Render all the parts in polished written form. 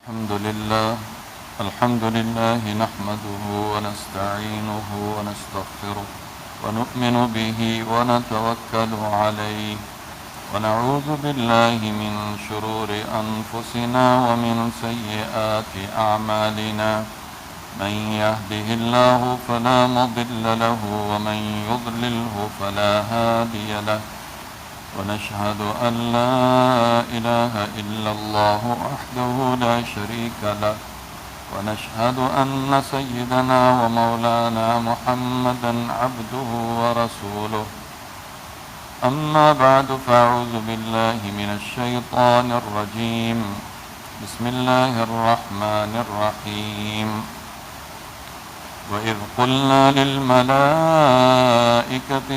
الحمد لله نحمده ونستعينه ونستغفره ونؤمن به ونتوكل عليه ونعوذ بالله من شرور أنفسنا ومن سيئات أعمالنا من يهده الله فلا مضل له ومن يضلله فلا هادي له ونشهد أن لا إله إلا الله وحده لا شريك له ونشهد أن سيدنا ومولانا محمدا عبده ورسوله أما بعد فأعوذ بالله من الشيطان الرجيم بسم الله الرحمن الرحيم وإذ قلنا للملائكة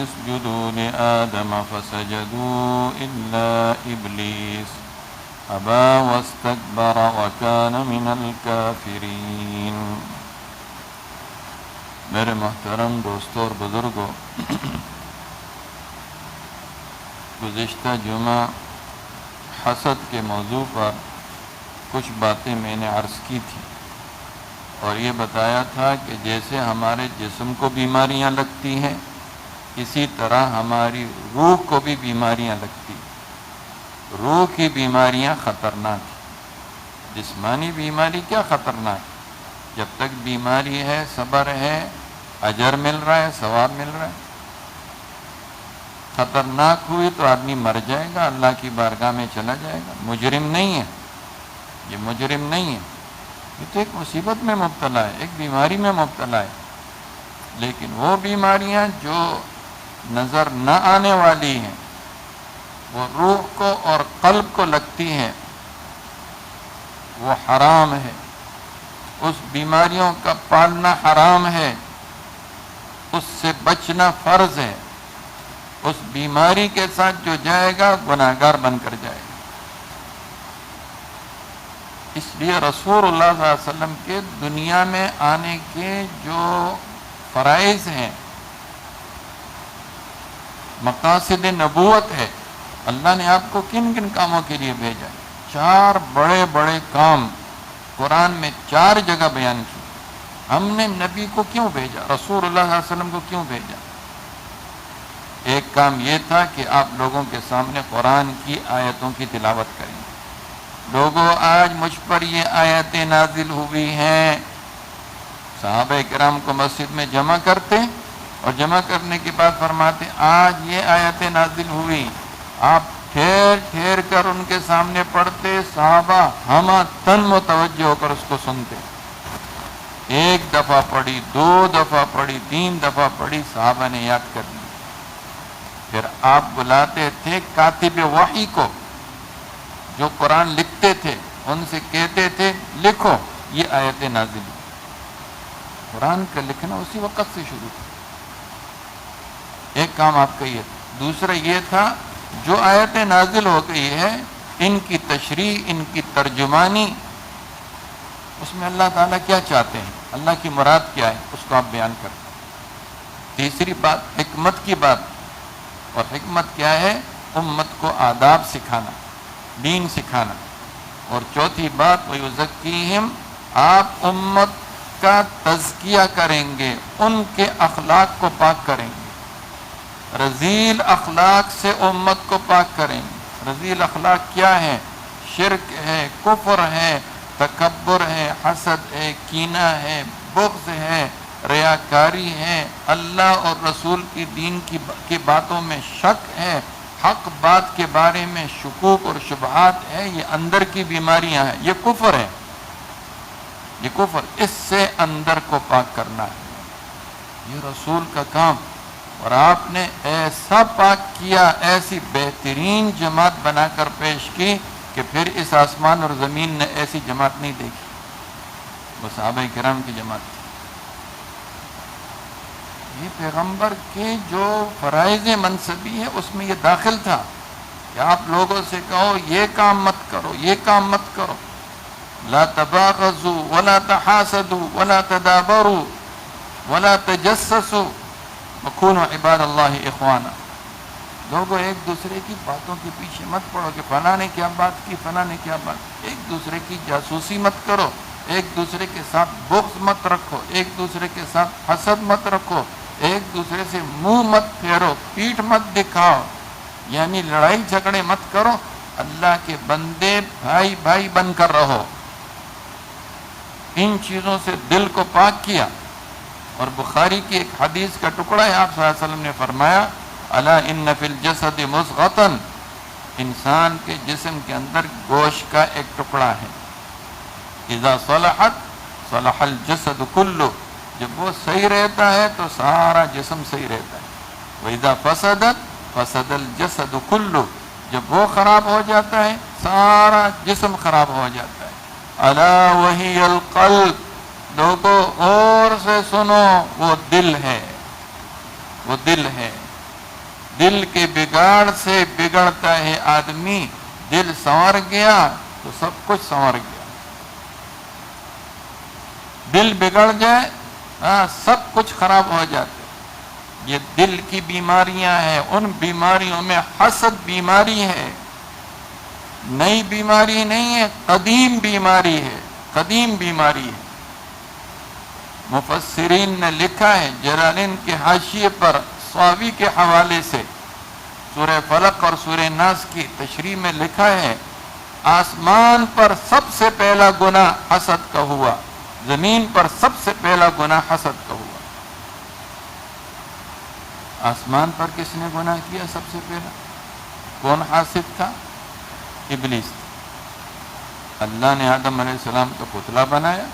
اسجدوا لآدم فسجدوا إلا إبليس أبى واستكبر وكان من الكافرين۔ میرے محترم دوستوں اور بزرگوں، گزشتہ جمعہ حسد کے موضوع پر کچھ باتیں میں نے عرض کی تھی اور یہ بتایا تھا کہ جیسے ہمارے جسم کو بیماریاں لگتی ہیں اسی طرح ہماری روح کو بھی بیماریاں لگتی ہیں۔ روح کی بیماریاں خطرناک ہیں، جسمانی بیماری کیا خطرناک ہے؟ جب تک بیماری ہے، صبر ہے، اجر مل رہا ہے، ثواب مل رہا ہے۔ خطرناک ہوئی تو آدمی مر جائے گا، اللہ کی بارگاہ میں چلا جائے گا۔ مجرم نہیں ہے، یہ مجرم نہیں ہے، یہ تو ایک مصیبت میں مبتلا ہے، ایک بیماری میں مبتلا ہے۔ لیکن وہ بیماریاں جو نظر نہ آنے والی ہیں، وہ روح کو اور قلب کو لگتی ہیں، وہ حرام ہے، اس بیماریوں کا پالنا حرام ہے، اس سے بچنا فرض ہے۔ اس بیماری کے ساتھ جو جائے گا گناہگار بن کر جائے گا۔ اس لیے رسول اللہ صلی اللہ علیہ وسلم کے دنیا میں آنے کے جو فرائض ہیں، مقاصد نبوت ہے، اللہ نے آپ کو کن کن کاموں کے لیے بھیجا؟ 4 بڑے بڑے کام قرآن میں 4 جگہ بیان کی۔ ہم نے نبی کو کیوں بھیجا؟ رسول اللہ صلی اللہ علیہ وسلم کو کیوں بھیجا؟ ایک کام یہ تھا کہ آپ لوگوں کے سامنے قرآن کی آیتوں کی تلاوت کریں۔ لوگوں، آج مجھ پر یہ آیتیں نازل ہوئی ہیں۔ صحابہ کرام کو مسجد میں جمع کرتے اور جمع کرنے کے بعد فرماتے آج یہ آیتیں نازل ہوئی۔ آپ ٹھہر ٹھہر کر ان کے سامنے پڑھتے، صحابہ ہمہ تن متوجہ ہو کر اس کو سنتے۔ 1 دفعہ پڑھی، 2 دفعہ پڑھی، 3 دفعہ پڑھی، صحابہ نے یاد کر لی۔ پھر آپ بلاتے تھے کاتب وحی کو، جو قرآن لکھتے تھے، ان سے کہتے تھے لکھو یہ آیتیں نازل ہوئی۔ قرآن کا لکھنا اسی وقت سے شروع تھا۔ ایک کام آپ کا یہ تھا۔ دوسرا یہ تھا جو آیتیں نازل ہو گئی ہے، ان کی تشریح، ان کی ترجمانی، اس میں اللہ تعالیٰ کیا چاہتے ہیں، اللہ کی مراد کیا ہے، اس کو آپ بیان کرتے ہیں۔ تیسری بات حکمت کی بات، اور حکمت کیا ہے؟ امت کو آداب سکھانا، دین سکھانا۔ اور چوتھی بات وَيُزَكِّيهِمْ، آپ امت کا تزکیہ کریں گے، ان کے اخلاق کو پاک کریں گے، رذیل اخلاق سے امت کو پاک کریں گے۔ رذیل اخلاق کیا ہے؟ شرک ہے، کفر ہے، تکبر ہے، حسد ہے، کینہ ہے، بغض ہے، ریاکاری ہے، اللہ اور رسول کی دین کی باتوں میں شک ہے، حق بات کے بارے میں شکوک اور شبہات ہے، یہ اندر کی بیماریاں ہیں، یہ کفر ہے، یہ کفر، اس سے اندر کو پاک کرنا ہے، یہ رسول کا کام۔ اور آپ نے ایسا پاک کیا، ایسی بہترین جماعت بنا کر پیش کی کہ پھر اس آسمان اور زمین نے ایسی جماعت نہیں دیکھی، وہ صحابہ کرام کی جماعت تھی۔ یہ پیغمبر کے جو فرائض منصبی ہے اس میں یہ داخل تھا کہ آپ لوگوں سے کہو یہ کام مت کرو، یہ کام مت کرو، لا تباغضوا ولا تحاسدوا ولا تدابروا ولا تجسسوا وكونوا عباد اللہ اخوانا۔ لوگوں ایک دوسرے کی باتوں کے پیچھے مت پڑو کہ فلاں نے کیا بات کی، فلاں نے کیا بات. ایک دوسرے کی جاسوسی مت کرو، ایک دوسرے کے ساتھ بغض مت رکھو، ایک دوسرے کے ساتھ حسد مت رکھو، ایک دوسرے سے منہ مت پھیرو، پیٹھ مت دکھاؤ، یعنی لڑائی جھگڑے مت کرو. اللہ کے بندے بھائی بھائی بن کر رہو. ان چیزوں سے دل کو پاک کیا. اور بخاری کی ایک حدیث کا ٹکڑا ہے، آپ صلی اللہ علیہ وسلم نے فرمایا الا ان فی الجسد مضغۃ، انسان کے جسم کے اندر گوشت کا ایک ٹکڑا ہے، اذا صلحت صلح الجسد کلہ، جب وہ صحیح رہتا ہے تو سارا جسم صحیح رہتا ہے. واذا فسدت فسد الجسد کلہ، جب وہ خراب ہو جاتا ہے سارا جسم خراب ہو جاتا ہے. الا وہی القلب، لوگوں غور سے سنو، وہ دل ہے، وہ دل ہے. دل کے بگاڑ سے بگڑتا ہے آدمی. دل سنور گیا تو سب کچھ سنور گیا. دل بگڑ جائے سب کچھ خراب ہو جاتا ہے. یہ دل کی بیماریاں ہیں. ان بیماریوں میں حسد بیماری ہے، نئی بیماری نہیں ہے، قدیم بیماری ہے، قدیم بیماری ہے. مفسرین نے لکھا ہے جلالین کے حاشیے پر صاوی کے حوالے سے سورہ فلق اور سورہ ناس کی تشریح میں لکھا ہے آسمان پر سب سے پہلا گناہ حسد کا ہوا، زمین پر سب سے پہلا گناہ حسد کا ہوا. آسمان پر کس نے گناہ کیا سب سے پہلا؟ کون حاسد تھا؟ ابلیس. اللہ نے آدم علیہ السلام کا پتلا بنایا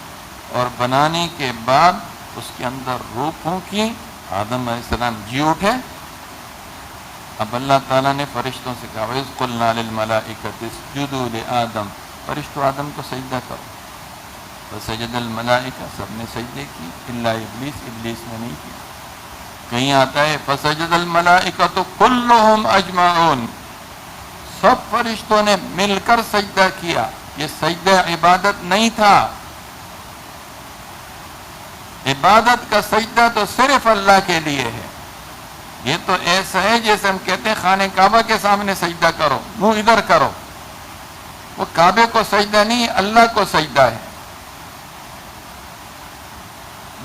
اور بنانے کے بعد اس کے اندر روح پھونکی، آدم علیہ السلام جی اٹھے. اب اللہ تعالیٰ نے فرشتوں سے کہا وَإِذْ قُلْنَا لِلْمَلَائِكَةِ اسْجُدُوا لِآدَمَ، فرشتوں آدم کو سجدہ کرو. فسجد الملائکہ، سب نے سجدے کی الا ابلیس، ابلیس نے نہیں کیا. کہیں آتا ہے فسجد الملائکۃ کلھم اجمعون، سب فرشتوں نے مل کر سجدہ کیا. یہ سجدہ عبادت نہیں تھا. عبادت کا سجدہ تو صرف اللہ کے لیے ہے. یہ تو ایسا ہے جیسے ہم کہتے ہیں خانہ کعبہ کے سامنے سجدہ کرو، منہ ادھر کرو. وہ کعبے کو سجدہ نہیں، اللہ کو سجدہ ہے.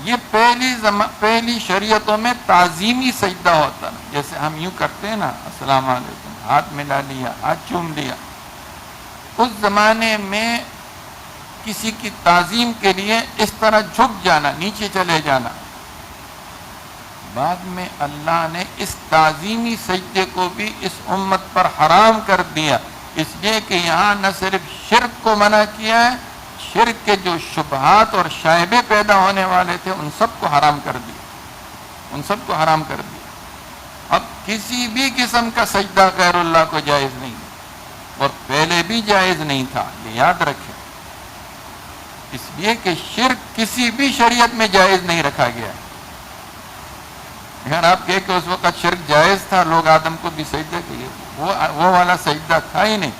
یہ پہلی شریعتوں میں تعظیمی سجدہ ہوتا نا، جیسے ہم یوں کرتے ہیں نا السلام علیکم، ہاتھ ملا لیا، ہاتھ چوم لیا. اس زمانے میں کسی کی تعظیم کے لیے اس طرح جھک جانا، نیچے چلے جانا. بعد میں اللہ نے اس تعظیمی سجدے کو بھی اس امت پر حرام کر دیا، اس لیے کہ یہاں نہ صرف شرک کو منع کیا ہے، شرک کے جو شبہات اور شائبے پیدا ہونے والے تھے ان سب کو حرام کر دیا، ان سب کو حرام کر دیا. اب کسی بھی قسم کا سجدہ غیر اللہ کو جائز نہیں، اور پہلے بھی جائز نہیں تھا، یہ یاد رکھیں. اس لیے کہ شرک کسی بھی شریعت میں جائز نہیں رکھا گیا. اگر آپ کہیں کہ اس وقت شرک جائز تھا، لوگ آدم کو بھی سجدہ کیے، وہ والا سجدہ تھا ہی نہیں.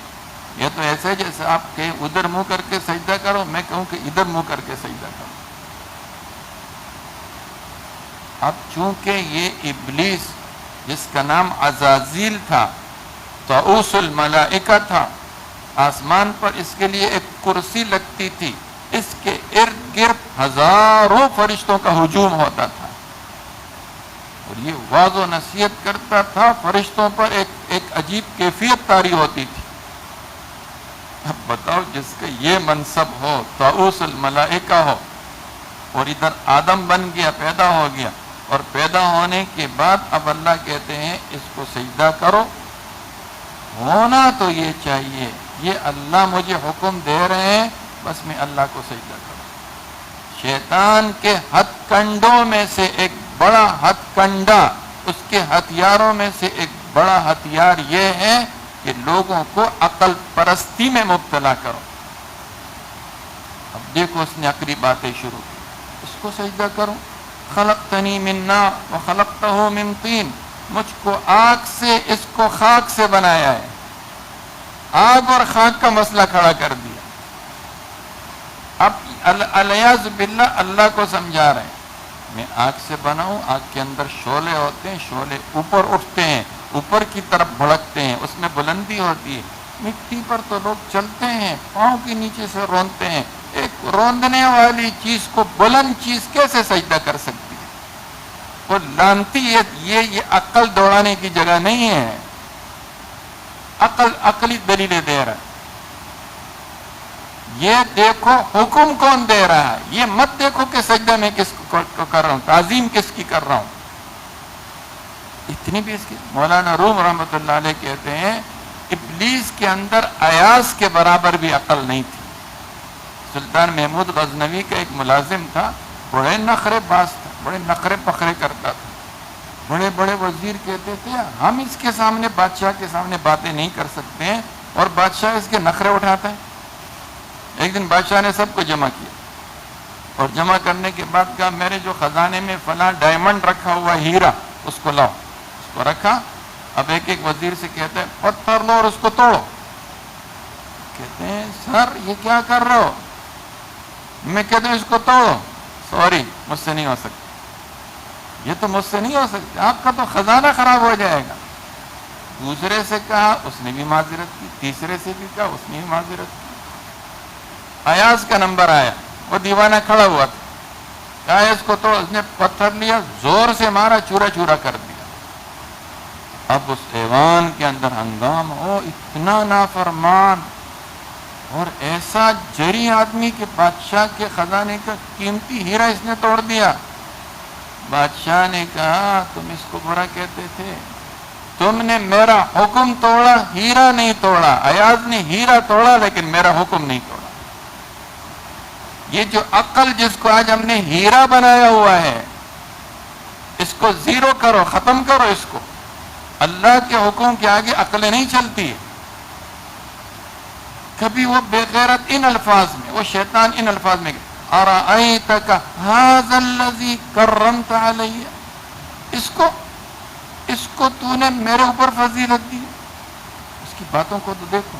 یہ تو ایسے جیسے آپ کہیں ادھر منہ کر کے سجدہ کرو، میں کہوں کہ ادھر منہ کر کے سجدہ کرو. اب چونکہ یہ ابلیس جس کا نام عزازیل تھا، طاؤس الملائکہ تھا، آسمان پر اس کے لیے ایک کرسی لگتی تھی، اس کے ارد گرد ہزاروں فرشتوں کا ہجوم ہوتا تھا، اور یہ واض و نصیحت کرتا تھا. فرشتوں پر ایک عجیب کیفیت طاری ہوتی تھی. اب بتاؤ جس کا یہ منصب ہو، طاؤس الملائکہ ہو، اور ادھر آدم بن گیا، پیدا ہو گیا، اور پیدا ہونے کے بعد اب اللہ کہتے ہیں اس کو سجدہ کرو. ہونا تو یہ چاہیے، یہ اللہ مجھے حکم دے رہے ہیں، بس میں اللہ کو سجدہ کروں. شیطان کے ہتھ کنڈوں میں سے ایک بڑا ہتھ کنڈا، اس کے ہتھیاروں میں سے ایک بڑا ہتھیار یہ ہے کہ لوگوں کو عقل پرستی میں مبتلا کرو. اب دیکھو اس نے عقلی باتیں شروع کی، اس کو سجدہ کرو. خلقتنی من نار وخلقتہ من طین، مجھ کو آگ سے، اس کو خاک سے بنایا ہے. آگ اور خاک کا مسئلہ کھڑا کر دیا. اب الیاذ باللہ اللہ کو سمجھا رہے ہیں میں آگ سے بنا ہوں، آگ کے اندر شعلے ہوتے ہیں، شعلے اوپر اٹھتے ہیں اوپر کی طرف بھڑکتے ہیں، اس میں بلندی ہوتی ہے. مٹی پر تو لوگ چلتے ہیں، پاؤں کے نیچے سے روندتے ہیں. ایک روندنے والی چیز کو بلند چیز کیسے سجدہ کر سکتی ہے؟ وہ لانتی ہے. یہ عقل دوڑانے کی جگہ نہیں ہے. عقلی دلیلیں دے رہا ہے. یہ دیکھو حکم کون دے رہا ہے، یہ مت دیکھو کہ سجدہ میں کس کو کر رہا ہوں، تعظیم کس کی کر رہا ہوں. اتنی بھی اس کی. مولانا روم رحمۃ اللہ علیہ کہتے ہیں ابلیس کے اندر ایاز کے برابر بھی عقل نہیں تھی. سلطان محمود غزنوی کا ایک ملازم تھا، بڑے نخرے باز تھا، بڑے نخرے پخرے کرتا تھا. بڑے بڑے وزیر کہتے تھے ہم اس کے سامنے، بادشاہ کے سامنے باتیں نہیں کر سکتے ہیں، اور بادشاہ اس کے نخرے اٹھاتا ہے. ایک دن بادشاہ نے سب کو جمع کیا اور جمع کرنے کے بعد کہا میرے جو خزانے میں فلاں ڈائمنڈ رکھا ہوا ہیرا اس کو لاؤ. اس کو رکھا. اب ایک ایک وزیر سے کہتا ہے پتھر لو اور اس کو توڑو. کہتے ہیں سر یہ کیا کر رہے ہو؟ میں کہتا ہوں اس کو توڑو. سوری مجھ سے نہیں ہو سکتا، یہ تو مجھ سے نہیں ہو سکتا، آپ کا تو خزانہ خراب ہو جائے گا. دوسرے سے کہا، اس نے بھی معذرت کی. تیسرے سے بھی کہا، اس نے بھی معذرت کی. ایاز کا نمبر آیا، وہ دیوانہ کھڑا ہوا تھا. کہا اس کو تو اس نے پتھر لیا، زور سے مارا، چورا چورا کر دیا. اب اس ایوان کے اندر ہنگام ہو، اتنا نافرمان اور ایسا جری آدمی کہ بادشاہ کے خزانے کا قیمتی ہیرا اس نے توڑ دیا. بادشاہ نے کہا تم اس کو برا کہتے تھے، تم نے میرا حکم توڑا، ہیرا نہیں توڑا. ایاز نے ہیرا توڑا لیکن میرا حکم نہیں توڑا. یہ جو عقل جس کو آج ہم نے ہیرا بنایا ہوا ہے، اس کو زیرو کرو، ختم کرو اس کو. اللہ کے حکم کے آگے عقلیں نہیں چلتی. کبھی وہ بے غیرت ان الفاظ میں، وہ شیطان ان الفاظ میں ارأیتک ھذا الذی کرمت علی، اس کو تو نے میرے اوپر فضیلت دی. اس کی باتوں کو تو دیکھو.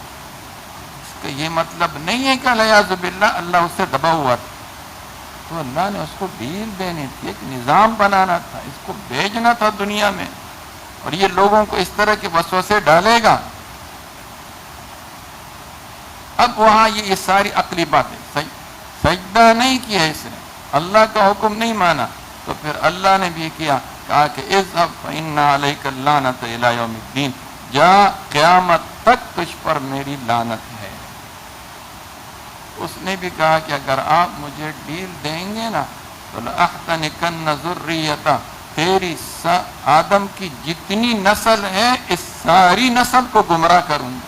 اس کا یہ مطلب نہیں ہے کہ والعیاذ باللہ اللہ اس سے دبا ہوا تھا. تو اللہ نے اس کو ڈیل دینی تھی، ایک نظام بنانا تھا، اس کو بھیجنا تھا دنیا میں، اور یہ لوگوں کو اس طرح کے وسوسے ڈالے گا. اب وہاں یہ ساری عقلی باتیں، سجدہ نہیں کیا اس نے، اللہ کا حکم نہیں مانا، تو پھر اللہ نے بھی کیا، کہا کہ اذهب فإن عليك اللعنة إلى يوم الدين، جا قیامت تک تجھ پر میری لعنت ہے. اس نے بھی کہا کہ اگر آپ مجھے ڈیل دیں گے نا تو لأحتنكن ذریتہ، تیری آدم کی جتنی نسل ہے اس ساری نسل کو گمراہ کروں گا.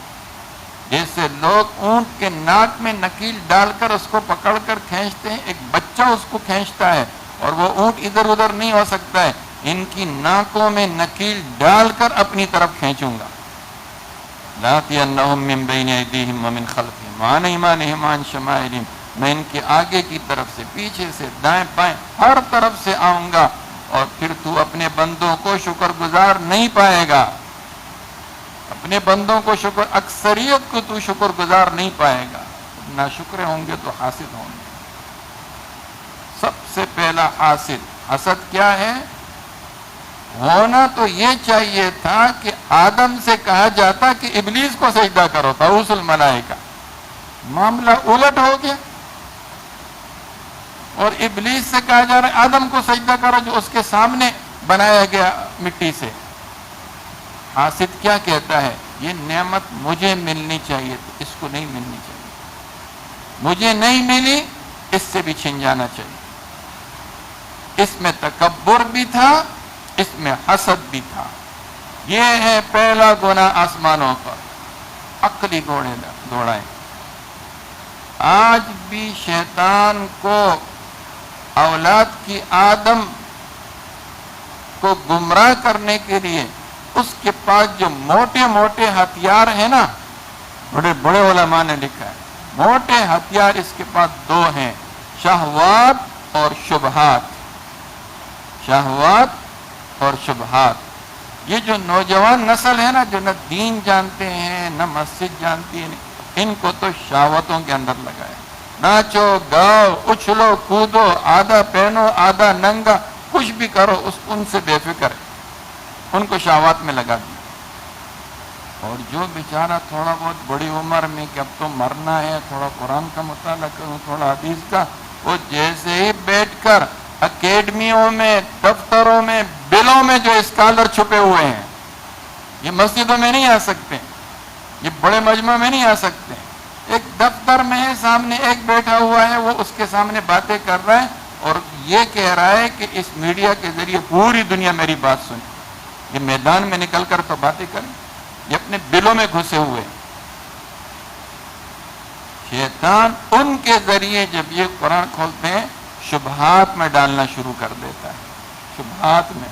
جیسے لوگ اونٹ کے ناک میں نکیل ڈال کر اس کو پکڑ کر کھینچتے ہیں، ایک بچہ اس کو کھینچتا ہے اور وہ اونٹ ادھر ادھر نہیں ہو سکتا ہے، ان کی ناکوں میں نکیل ڈال کر اپنی طرف کھینچوں گا. لآتینہم من بین ایدیہم ومن خلفہم وعن ایمانہم وعن شمائلہم، میں ان کے آگے کی طرف سے، پیچھے سے، دائیں بائیں، ہر طرف سے آؤں گا، اور پھر تو اپنے بندوں کو شکر گزار نہیں پائے گا. اپنے بندوں کو شکر، اکثریت کو تو شکر گزار نہیں پائے گا. ناشکر ہوں گے تو حاسد ہوں گے. سب سے پہلا حاسد. حسد کیا ہے؟ ہونا تو یہ چاہیے تھا کہ آدم سے کہا جاتا کہ ابلیس کو سجدہ کرو، طاؤوس الملائکہ. معاملہ الٹ ہو گیا، اور ابلیس سے کہا جا رہا ہے آدم کو سجدہ کرو جو اس کے سامنے بنایا گیا مٹی سے. حاسد کیا کہتا ہے؟ یہ نعمت مجھے ملنی چاہیے تھی، اس کو نہیں ملنی چاہیے. مجھے نہیں ملی، اس سے بھی چھن جانا چاہیے. اس میں تکبر بھی تھا، اس میں حسد بھی تھا. یہ ہے پہلا گناہ آسمانوں پر، عقلی گھوڑے دوڑائیں. آج بھی شیطان کو اولاد کی آدم کو گمراہ کرنے کے لیے اس کے پاس جو موٹے موٹے ہتھیار ہیں نا، بڑے بڑے علماء نے لکھا ہے، موٹے ہتھیار اس کے پاس دو ہیں، شہوات اور شبہات. شہوات اور شبہات. یہ جو نوجوان نسل ہے نا، جو نہ دین جانتے ہیں نہ مسجد جانتی ہے، ان کو تو شہوتوں کے اندر لگائے. ناچو گاؤ، اچھلو کودو، آدھا پہنو آدھا ننگا، کچھ بھی کرو، ان سے بے فکر ہے، ان کو شہوات میں لگا دیا. اور جو بیچارہ تھوڑا بہت بڑی عمر میں کہ اب تو مرنا ہے، تھوڑا قرآن کا مطالعہ کروں، تھوڑا حدیث کا، وہ جیسے ہی بیٹھ کر اکیڈمیوں میں، دفتروں میں، بلوں میں جو اسکالر چھپے ہوئے ہیں، یہ مسجدوں میں نہیں آ سکتے، یہ بڑے مجمع میں نہیں آ سکتے، ایک دفتر میں ہے، سامنے ایک بیٹھا ہوا ہے، وہ اس کے سامنے باتیں کر رہا ہے اور یہ کہہ رہا ہے کہ اس میڈیا کے ذریعے پوری دنیا میری بات سنے۔ یہ میدان میں نکل کر تو باتیں کریں، یہ اپنے بلوں میں گھسے ہوئے۔ شیطان ان کے ذریعے جب یہ قرآن کھولتے ہیں شبہات میں ڈالنا شروع کر دیتا ہے، شبہات میں،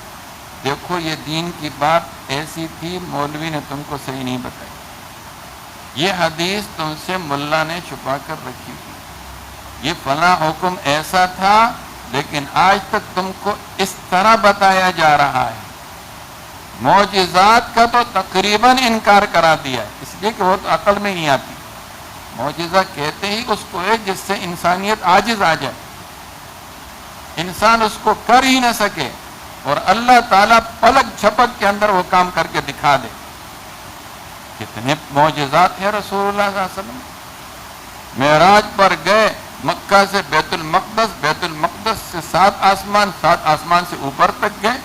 دیکھو یہ دین کی بات ایسی تھی، مولوی نے تم کو صحیح نہیں بتائی، یہ حدیث تم سے ملا نے چھپا کر رکھی تھی، یہ فلاں حکم ایسا تھا لیکن آج تک تم کو اس طرح بتایا جا رہا ہے۔ معجزات کا تو تقریباً انکار کرا دیا ہے، اس لیے کہ وہ تو عقل میں نہیں آتی۔ معجزہ کہتے ہی اس کو ہے جس سے انسانیت عاجز آ جائے، انسان اس کو کر ہی نہ سکے اور اللہ تعالیٰ پلک جھپک کے اندر وہ کام کر کے دکھا دے۔ کتنے معجزات ہیں رسول اللہ صلی اللہ علیہ وسلم، معراج پر گئے، مکہ سے بیت المقدس، بیت المقدس سے 7 آسمان، 7 آسمان سے اوپر تک گئے۔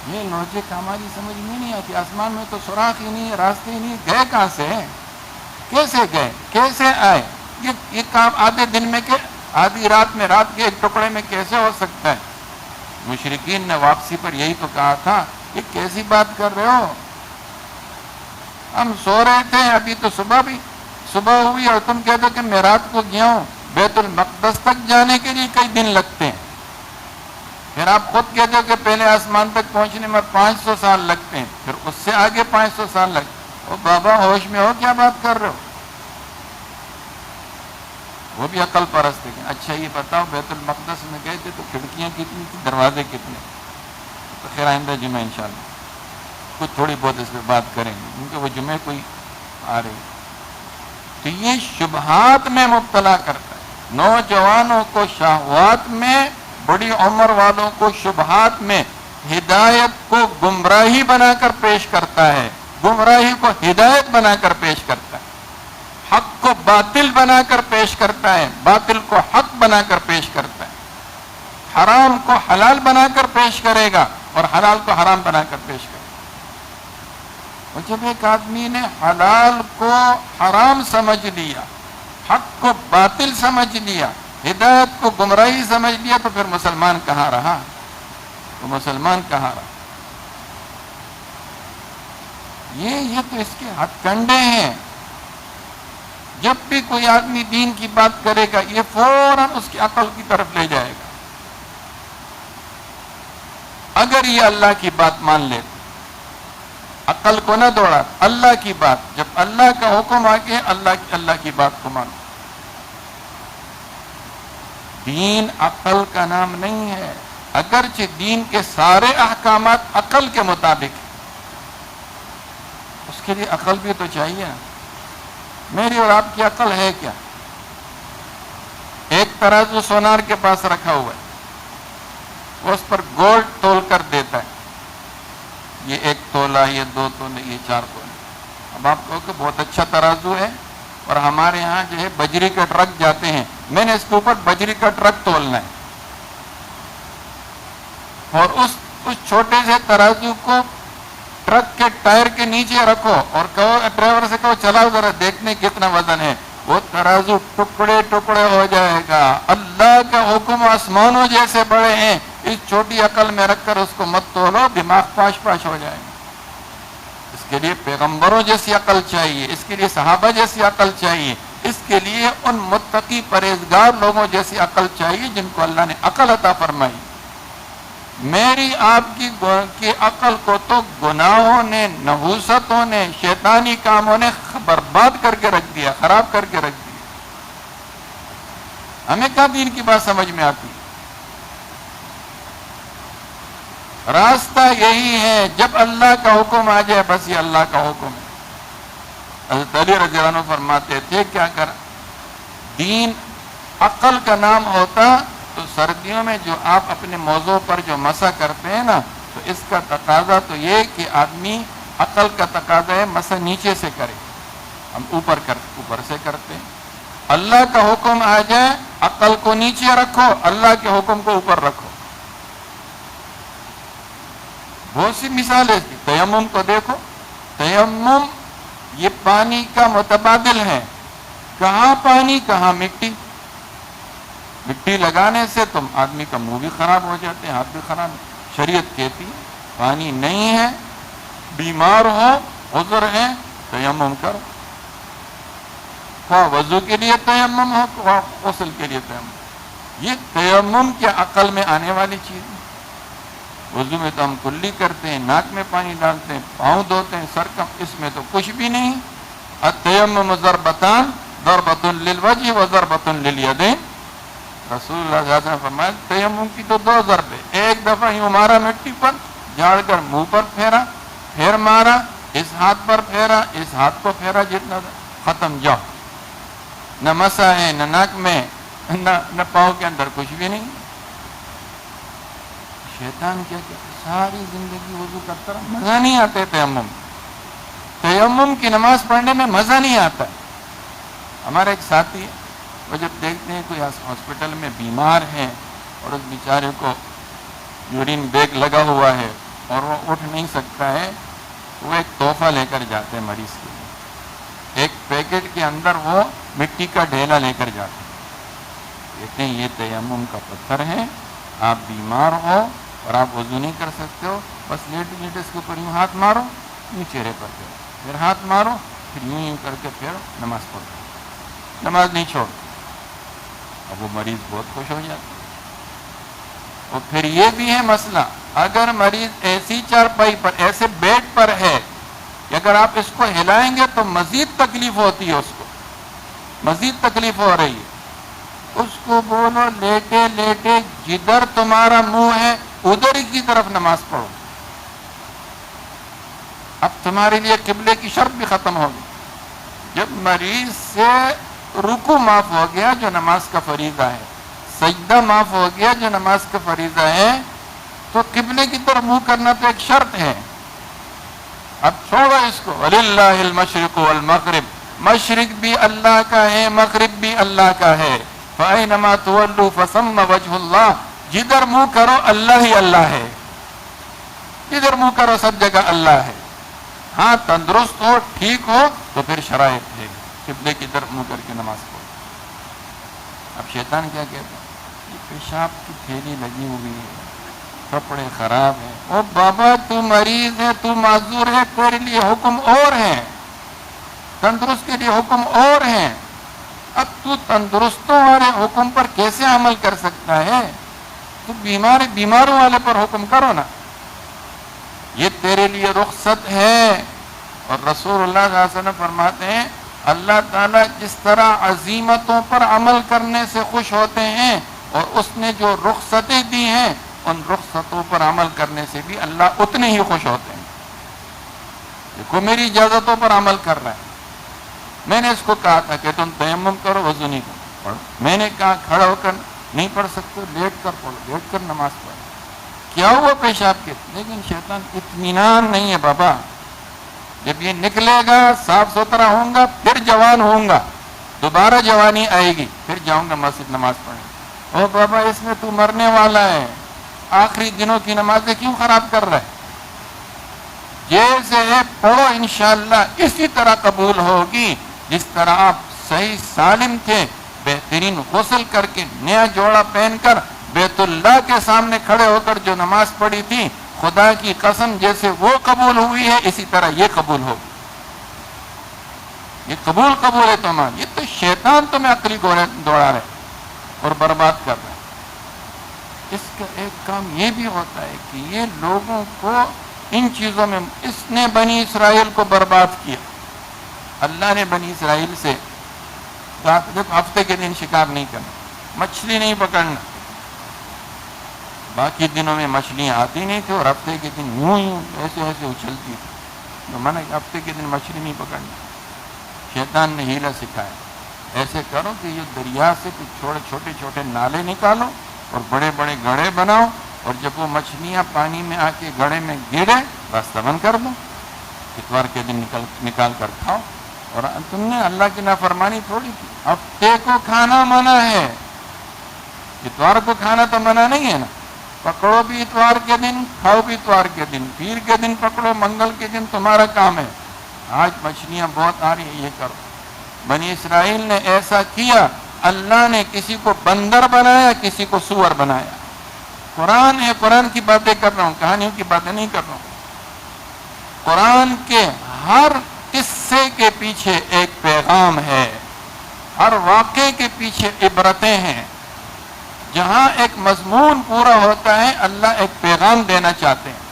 یہ لوجک ہماری سمجھ میں نہیں آتی، آسمان میں تو سوراخ ہی نہیں ہے، راستے ہی نہیں، گئے کہاں سے ہیں؟ کیسے گئے، کیسے آئے؟ یہ کام آدھے دن میں کہ آدھی رات میں، رات کے ایک ٹکڑے میں کیسے ہو سکتا ہے؟ مشرکین نے واپسی پر یہی تو کہا تھا، یہ کیسی بات کر رہے ہو؟ ہم سو رہے تھے، ابھی تو صبح ہوئی اور تم کہتے ہو کہ میں رات کو گیا ہوں۔ بیت المقدس تک جانے کے لیے کئی دن لگتے ہیں، پھر آپ خود کہتے ہو کہ پہلے آسمان تک پہنچنے میں 500 سال لگتے ہیں، پھر اس سے آگے 500 سال لگتے ہیں۔ او بابا ہوش میں ہو، کیا بات کر رہے ہو؟ وہ بھی عقل پرست ہے۔ اچھا یہ بتاؤ بیت المقدس میں گئے تھے تو کھڑکیاں کتنی تھی، دروازے کتنے؟ تو خیر آئندہ جمعہ انشاءاللہ کچھ تھوڑی بہت اس پہ بات کریں گے، کیونکہ وہ جمعے کوئی آ رہے۔ تو یہ شبہات میں مبتلا کرتا ہے، نوجوانوں کو شہوات میں، بڑی عمر والوں کو شبہات میں، ہدایت کو گمراہی بنا کر پیش کرتا ہے، گمراہی کو ہدایت بنا کر پیش کرتا ہے، حق کو باطل بنا کر پیش کرتا ہے، باطل کو حق بنا کر پیش کرتا ہے، حرام کو حلال بنا کر پیش کرے گا اور حلال کو حرام بنا کر پیش کرے گا۔ اور جب ایک آدمی نے حلال کو حرام سمجھ لیا، حق کو باطل سمجھ لیا، ہدایت کو گمراہی سمجھ لیا، تو پھر مسلمان کہاں رہا؟ تو مسلمان کہاں رہا؟ یہ تو اس کے ہتھ کنڈے ہیں۔ جب بھی کوئی آدمی دین کی بات کرے گا یہ فوراً اس کی عقل کی طرف لے جائے گا۔ اگر یہ اللہ کی بات مان لے، عقل کو نہ دوڑا، اللہ کی بات، جب اللہ کا حکم آ کے اللہ کی بات کو مانو۔ دین عقل کا نام نہیں ہے، اگرچہ دین کے سارے احکامات عقل کے مطابق ہیں، اس کے لیے عقل بھی تو چاہیے۔ میری اور آپ کی عقل ہے کیا؟ ایک ترازو سونار کے پاس رکھا ہوا ہے، وہ اس پر گولڈ تول کر دیتا ہے، یہ 1 تولہ، یہ 2 تولے، یہ 4 تولے۔ اب آپ کہو کہ بہت اچھا ترازو ہے، اور ہمارے ہاں جو ہے بجری کے ٹرک جاتے ہیں، میں نے اس کے اوپر بجری کا ٹرک تولنا ہے، اور اس چھوٹے سے ترازو کو ٹرک کے ٹائر کے نیچے رکھو اور کہو، ڈرائیور سے کہو چلاؤ ذرا دیکھنے کتنا وزن ہے، وہ ترازو ٹکڑے ٹکڑے ہو جائے گا۔ اللہ کا حکم آسمانوں جیسے بڑے ہیں، اس چھوٹی عقل میں رکھ کر اس کو مت تولو، دماغ پاش پاش ہو جائے گا۔ اس کے لیے پیغمبروں جیسی عقل چاہیے، اس کے لیے صحابہ جیسی عقل چاہیے، اس کے لیے ان متقی پرہیزگار لوگوں جیسی عقل چاہیے جن کو اللہ نے عقل عطا فرمائی۔ میری آپ کی عقل کو تو گناہوں نے، نحوستوں نے، شیطانی کاموں نے برباد کر کے رکھ دیا، خراب کر کے رکھ دیا۔ ہمیں کیا دین کی بات سمجھ میں آتی؟ راستہ یہی ہے، جب اللہ کا حکم آ جائے بس یہ اللہ کا حکم ہے۔ حضرت علی رضی اللہ عنہ فرماتے تھے کیا کر دین عقل کا نام ہوتا تو سردیوں میں جو آپ اپنے موضوع پر جو مسح کرتے ہیں نا، تو اس کا تقاضا تو یہ کہ آدمی عقل کا تقاضا ہے مسح نیچے سے کرے، ہم اوپر سے کرتے ہیں۔ اللہ کا حکم آ جائے عقل کو نیچے رکھو، اللہ کے حکم کو اوپر رکھو۔ بہت سی مثال ہے اس کی۔ تیمم کو دیکھو، تیمم یہ پانی کا متبادل ہے، کہاں پانی کہاں مٹی۔ مٹی لگانے سے تم آدمی کا منہ بھی خراب ہو جاتے ہیں، ہاتھ بھی خراب۔ شریعت کہتی ہے پانی نہیں ہے، بیمار ہو، عذر ہے، تیمم کرو، خواہ وضو کے لیے تیمم ہو خواہ غسل کے لیے تیمم۔ یہ تیمم کے عقل میں آنے والی چیز ہے۔ وضو میں تو ہم کلی کرتے ہیں، ناک میں پانی ڈالتے ہیں، پاؤں دھوتے ہیں، سر کا، اس میں تو کچھ بھی نہیں۔ التیمم ضربتان، ضربۃ للوجہ و ضربۃ للیدین۔ رسول اللہ صلی اللہ علیہ وسلم فرمایا تیمم کی تو دو ضربے، ایک دفعہ یوں مارا مٹی پر، جھاڑ کر منہ پر پھیرا، پھر مارا، اس ہاتھ پر پھیرا، اس ہاتھ کو پھیرا، جتنا ختم، جاؤ۔ نہ مسا ہے، نہ ناک میں، نہ پاؤں کے اندر کچھ بھی نہیں۔ شیطان کیا کہتا ہے ساری زندگی وضو کرتا رہا، مزہ نہیں آتے تیمم۔ تیمم کی نماز پڑھنے میں مزہ نہیں آتا۔ ہمارا ایک ساتھی ہے، وہ جب دیکھتے ہیں کوئی ہاسپٹل میں بیمار ہے اور اس بیچارے کو یورین بیگ لگا ہوا ہے اور وہ اٹھ نہیں سکتا ہے، وہ ایک تحفہ لے کر جاتے ہیں مریض کے لیے۔ ایک پیکٹ کے اندر وہ مٹی کا ڈھیلا لے کر جاتے ہیں، کہتے ہیں یہ تیمم کا پتھر ہے، آپ بیمار ہو اور آپ وضو نہیں کر سکتے ہو، بس لیٹ اس کے اوپر یوں ہاتھ مارو، یوں چہرے پر پھر ہاتھ مارو، پھر یوں کر کے پھر نماز پڑھو، نماز نہیں چھوڑ۔ اب وہ مریض بہت خوش ہو جاتا ہے۔ اور پھر یہ بھی ہے مسئلہ، اگر مریض ایسی چارپائی پر، ایسے بیڈ پر ہے کہ اگر آپ اس کو ہلائیں گے تو مزید تکلیف ہوتی ہے، اس کو مزید تکلیف ہو رہی ہے، اس کو بولو لیٹے لیٹے جدھر تمہارا منہ ہے ادھر ہی کی طرف نماز پڑھو۔ اب تمہارے لیے قبلے کی شرط بھی ختم ہوگی۔ جب مریض سے رکوع معاف ہو گیا جو نماز کا فریضہ ہے، سجدہ معاف ہو گیا جو نماز کا فریضہ ہے، تو قبلے کی طرف منہ کرنا تو ایک شرط ہے۔ اب چھوڑو اس کو، وَلِلَّهِ الْمَشْرِقُ وَالْمَغْرِبُ، مشرق بھی اللہ کا ہے، مغرب بھی اللہ کا ہے۔ فَأَيْنَمَا تُوَلُّوا فَثَمَّ وَجْهُ اللَّهِ، جدھر منہ کرو اللہ ہی اللہ ہے، جدھر منہ کرو سب جگہ اللہ ہے۔ ہاں تندرست ہو، ٹھیک ہو تو پھر شرائط ہے قبلے کی طرف منہ کر کے نماز پڑھو۔ اب شیطان کیا کہتا ہے، یہ پیشاب کی تھیلی لگی ہوئی ہے، کپڑے خراب ہیں، او بابا تو مریض ہے، تو معذور ہے، تیرے لیے حکم اور ہے، تندرست کے لیے حکم اور ہیں۔ اب تو تندرستوں والے حکم پر کیسے عمل کر سکتا ہے؟ تو بیماروں والے پر حکم کرو نا، یہ تیرے لیے رخصت ہے۔ اور رسول اللہ صلی اللہ علیہ وسلم فرماتے ہیں اللہ تعالیٰ جس طرح عزیمتوں پر عمل کرنے سے خوش ہوتے ہیں اور اس نے جو رخصتیں دی ہیں ان رخصتوں پر عمل کرنے سے بھی اللہ اتنے ہی خوش ہوتے ہیں۔ دیکھو میری اجازتوں پر عمل کر رہا ہے، میں نے اس کو کہا تھا کہ تم تیمم کرو، وضو نہیں پڑھو، میں نے کہا کھڑا ہو کر نہیں پڑھ سکتے، لیٹ کر پڑھو، لیٹ کر نماز پڑھو، کیا ہوا پیشاب کے؟ لیکن شیطان اطمینان نہیں ہے بابا، جب یہ نکلے گا صاف ستھرا ہوں گا پھر جوان ہوں گا، دوبارہ جوانی آئے گی، پھر جاؤں گا مسجد نماز پڑھنے۔ او بابا اس میں تو مرنے والا ہے، آخری دنوں کی نمازیں کیوں خراب کر رہا ہے؟ جیسے ہے پڑھو انشاءاللہ اسی طرح قبول ہوگی جس طرح آپ صحیح سالم تھے، بہترین غسل کر کے نیا جوڑا پہن کر بیت اللہ کے سامنے کھڑے ہو کر جو نماز پڑھی تھی، خدا کی قسم جیسے وہ قبول ہوئی ہے اسی طرح یہ قبول ہوگی۔ یہ قبول ہے تمہارا، یہ تو شیطان تمہیں عقلی گھوڑے دوڑا رہے اور برباد کر رہے۔ اس کا ایک کام یہ بھی ہوتا ہے کہ یہ لوگوں کو ان چیزوں میں، اس نے بنی اسرائیل کو برباد کیا۔ اللہ نے بنی اسرائیل سے کہا دیکھو ہفتے کے دن شکار نہیں کرنا، مچھلی نہیں پکڑنا، باقی دنوں میں مچھلیاں آتی نہیں تھی اور ہفتے کے دن یوں ایسے اچھلتی تھی، تو میں نے ہفتے کے دن مچھلی نہیں پکڑنا۔ شیطان نے ہیلا سکھایا، ایسے کرو کہ یہ دریا سے کچھ چھوٹے چھوٹے نالے نکالو اور بڑے بڑے گڑھے بناؤ، اور جب وہ مچھلیاں پانی میں آ کے گڑھے میں گرے راستہ بند کر دو۔ اتوار کے دن نکال کر کھاؤ، اور تم نے اللہ کی نافرمانی تھوڑی کی۔ ہفتے کو کھانا منع ہے، اتوار کو کھانا تو منع نہیں ہے نا، پکڑو بھی اتوار کے دن، کھاؤ بھی اتوار کے دن، پیر کے دن پکڑو، منگل کے دن تمہارا کام ہے۔ آج مچھلیاں بہت آ رہی ہیں، یہ کرو۔ بنی اسرائیل نے ایسا کیا، اللہ نے کسی کو بندر بنایا، کسی کو سور بنایا۔ قرآن ہے، قرآن کی باتیں کر رہا ہوں، کہانیوں کی باتیں نہیں کر رہا ہوں۔ قرآن کے ہر قصے کے پیچھے ایک پیغام ہے، ہر واقعے کے پیچھے عبرتیں ہیں۔ جہاں ایک مضمون پورا ہوتا ہے، اللہ ایک پیغام دینا چاہتے ہیں۔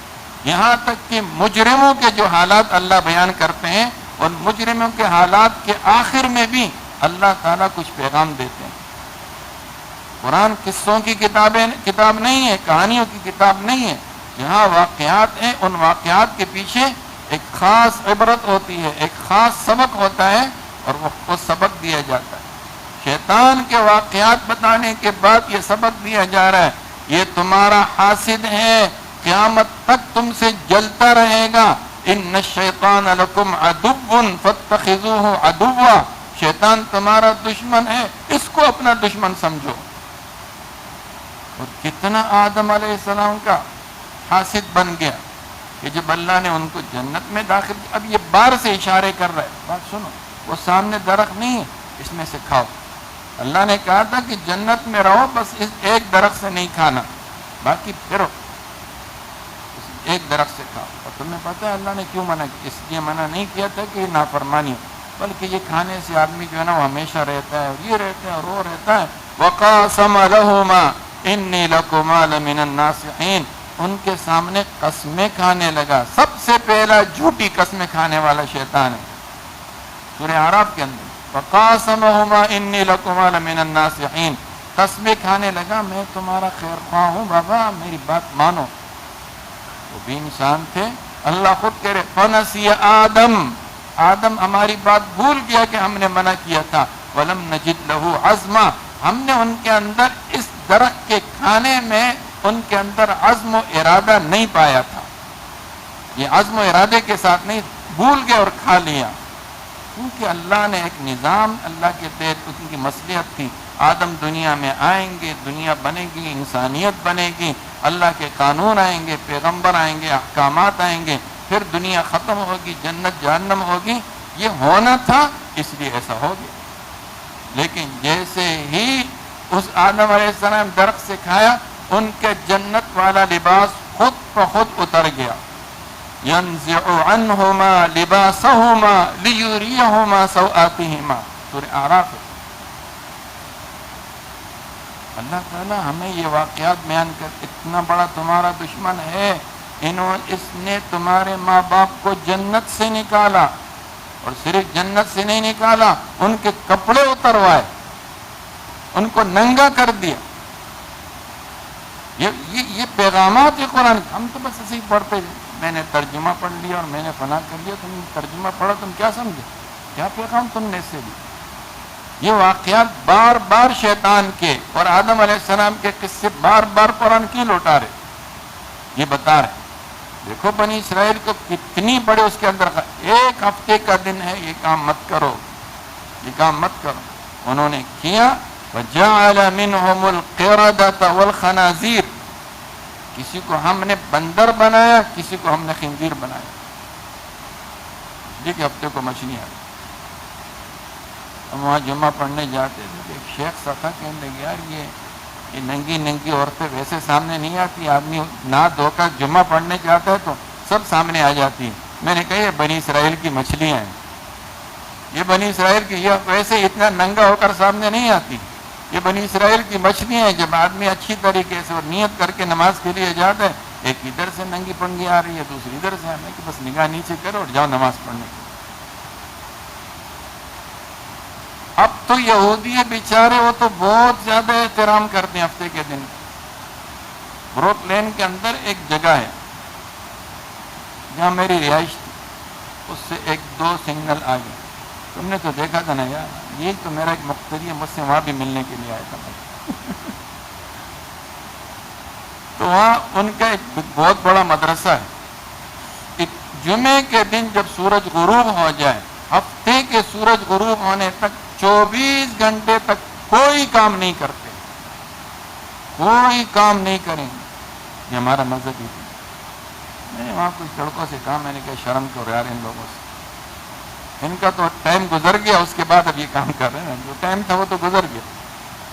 یہاں تک کہ مجرموں کے جو حالات اللہ بیان کرتے ہیں، ان مجرموں کے حالات کے آخر میں بھی اللہ تعالیٰ کچھ پیغام دیتے ہیں۔ قرآن قصوں کی کتاب نہیں ہے، کہانیوں کی کتاب نہیں ہے۔ جہاں واقعات ہیں، ان واقعات کے پیچھے ایک خاص عبرت ہوتی ہے، ایک خاص سبق ہوتا ہے، اور وہ سبق دیا جاتا ہے۔ شیطان کے واقعات بتانے کے بعد یہ سبق دیا جا رہا ہے، یہ تمہارا حاسد ہے، قیامت تک تم سے جلتا رہے گا۔ ان الشیطان لکم عدو فاتخذوہ عدوا، شیطان تمہارا دشمن ہے، اس کو اپنا دشمن سمجھو۔ اور کتنا آدم علیہ السلام کا حاسد بن گیا کہ جب اللہ نے ان کو جنت میں داخل کیا۔ اب یہ بار سے اشارے کر رہا ہے، بات سنو، وہ سامنے درخت نہیں ہے اس میں سے کھاؤ۔ اللہ نے کہا تھا کہ جنت میں رہو، بس اس ایک درخت سے نہیں کھانا، باقی پھرو ایک درخت سے کھاؤ۔ اور تمہیں پتہ ہے اللہ نے کیوں منع کیا؟ اس لیے منع نہیں کیا تھا کہ یہ نافرمانی ہو، بلکہ یہ کھانے سے آدمی جو ہے نا وہ ہمیشہ رہتا ہے، اور یہ رہتا ہے اور وہ رہتا ہے۔ وَقَاسَمَ لَهُمَا إِنِّي لَكُمَا لَمِنَ النَّاصِحِينَ، ان کے سامنے قسمیں کھانے لگا۔ سب سے پہلا جھوٹی قسمیں کھانے والا شیطان ہے، سورہ اعراف کے اندر وَقَاسَمَهُمَا إِنِّي لَكُمَا لَمِنَ النَّاصِحِينَ، قسمیں کھانے لگا، میں تمہارا خیر خواہ ہوں بابا، میری بات مانو۔ وہ بھی انسان تھے، اللہ خود کہہ رہے فَنَسِيَ آدم ہماری بات بھول گیا کہ ہم نے منع کیا تھا۔ وَلَمْ نَجِدْ لَهُ عَزْمًا، ہم نے ان کے اندر اس درخت کے کھانے میں ان کے اندر عزم و ارادہ نہیں پایا تھا۔ یہ عزم و ارادے کے ساتھ نہیں، بھول گئے اور کھا لیا، کیونکہ اللہ نے ایک نظام، اللہ کے تحت ان کی مصلحت تھی۔ آدم دنیا میں آئیں گے، دنیا بنے گی، انسانیت بنے گی، اللہ کے قانون آئیں گے، پیغمبر آئیں گے، احکامات آئیں گے، پھر دنیا ختم ہوگی، جنت جہنم ہوگی۔ یہ ہونا تھا، اس لیے ایسا ہو گیا۔ لیکن جیسے ہی اس آدم علیہ السلام درخت سے کھایا، ان کے جنت والا لباس خود بخود اتر گیا۔ يَنزِعُ عَنْهُمَا لِبَاسَهُمَا لِيُرِيَهُمَا سَوْآتِهِمَا، سورہ اعراف ہے۔ اللہ تعالیٰ ہمیں یہ واقعات بیان کر، اتنا بڑا تمہارا دشمن ہے، اس نے تمہارے ماں باپ کو جنت سے نکالا، اور صرف جنت سے نہیں نکالا، ان کے کپڑے اتروائے، ان کو ننگا کر دیا۔ یہ پیغامات یہ قرآن، ہم تو بس ایسے ہی پڑھتے، میں نے ترجمہ پڑھ لیا اور میں نے فنا کر لیا، تم ترجمہ پڑھا، تم کیا سمجھے؟ کیا پیغام تم نے اس سے لیا؟ یہ واقعات بار بار شیطان کے اور آدم علیہ السلام کے قصے بار بار قرآن کیوں لوٹا رہے؟ یہ بتا رہے دیکھو بنی اسرائیل کو کتنی بڑے اس کے اندر، ایک ہفتے کا دن ہے، یہ کام مت کرو، یہ کام مت کرو۔ انہوں نے کیا، وَجَعَلَ مِنْهُمُ الْقِرَدَةَ وَالْخَنَازِيرَ، کسی کو ہم نے بندر بنایا، کسی کو ہم نے خنزیر بنایا۔ دیکھیں ہفتے کو مچھلیاں، ہم وہاں جمعہ پڑھنے جاتے تھے، ایک شیخ سکھا کہنے لگے یار یہ ننگی عورتیں ویسے سامنے نہیں آتی، آدمی نہ دھو کر جمعہ پڑھنے جاتا ہے تو سب سامنے آ جاتی ہیں۔ میں نے کہا یہ بنی اسرائیل کی مچھلیاں ہیں، یہ بنی اسرائیل کی، یہ ویسے اتنا ننگا ہو کر سامنے نہیں آتی، یہ بنی اسرائیل کی مچھلیاں ہیں۔ جب آدمی اچھی طریقے سے اور نیت کر کے نماز کے لیے جاتا ہے، ایک ادھر سے ننگی پنگی آ رہی ہے، دوسری ادھر سے، ہمیں کہ بس نگاہ نیچے کرو اور جاؤ نماز پڑھنے کے۔ اب تو یہودی بیچارے وہ تو بہت زیادہ احترام کرتے ہیں ہفتے کے دن۔ بروک لین کے اندر ایک جگہ ہے جہاں میری رہائش تھی، اس سے 1-2 سگنل آگے، تم نے تو دیکھا تھا نا یار، یہ تو میرا ایک مقتدی ہے، مجھ سے وہاں بھی ملنے کے لیے آیا تھا۔ تو وہاں ان کا ایک بہت بڑا مدرسہ ہے، جمعے کے دن جب سورج غروب ہو جائے، ہفتے کے سورج غروب ہونے تک 24 گھنٹے تک کوئی کام نہیں کرتے، کوئی کام نہیں کریں گے. یہ ہمارا مذہب ہی تھا. میں نے وہاں کچھ لڑکوں سے کہا، میں نے کہا شرم کرو یار ان لوگوں سے، ان کا تو ٹائم گزر گیا، اس کے بعد اب یہ کام کر رہے ہیں. جو ٹائم تھا وہ تو گزر گیا.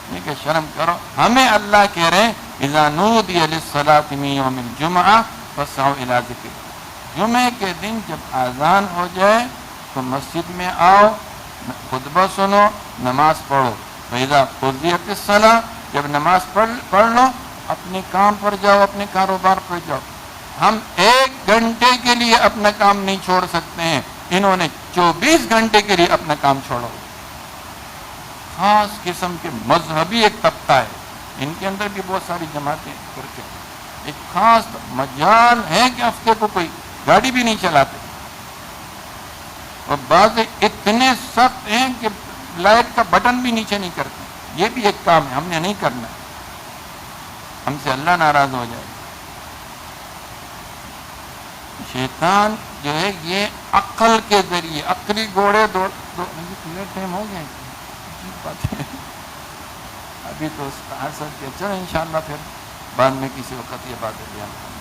میں کہ شرم کرو. ہمیں اللہ کہہ رہے ہیں اذا نودی للصلاة من یوم الجمعہ فاسعوا الی ذکر. جمعے کے دن جب اذان ہو جائے تو مسجد میں آؤ، خطبہ سنو، نماز پڑھو. فاذا قضیت الصلاۃ، جب نماز پڑھ لو اپنے کام پر جاؤ، اپنے کاروبار پر جاؤ. ہم 1 گھنٹے کے لیے اپنا کام نہیں چھوڑ سکتے ہیں، انہوں نے 24 گھنٹے کے لیے اپنا کام چھوڑا. خاص قسم کے مذہبی ایک طبقہ ہے، ان کے اندر بھی بہت ساری جماعتیں کر کے ایک خاص مجال ہے کہ ہفتے کو کوئی گاڑی بھی نہیں چلاتے، اور بعض اتنے سخت ہیں کہ لائٹ کا بٹن بھی نیچے نہیں کرتے. یہ بھی ایک کام ہے، ہم نے نہیں کرنا، ہم سے اللہ ناراض ہو جائے. شیطان جو ہے یہ عقل کے ذریعے، عقلی گھوڑے دوڑ ٹائم ہو گئے بات ہے. ابھی تو اس کا حسد کے چلو انشاءاللہ پھر بعد میں کسی وقت یہ باتیں بیان کریں.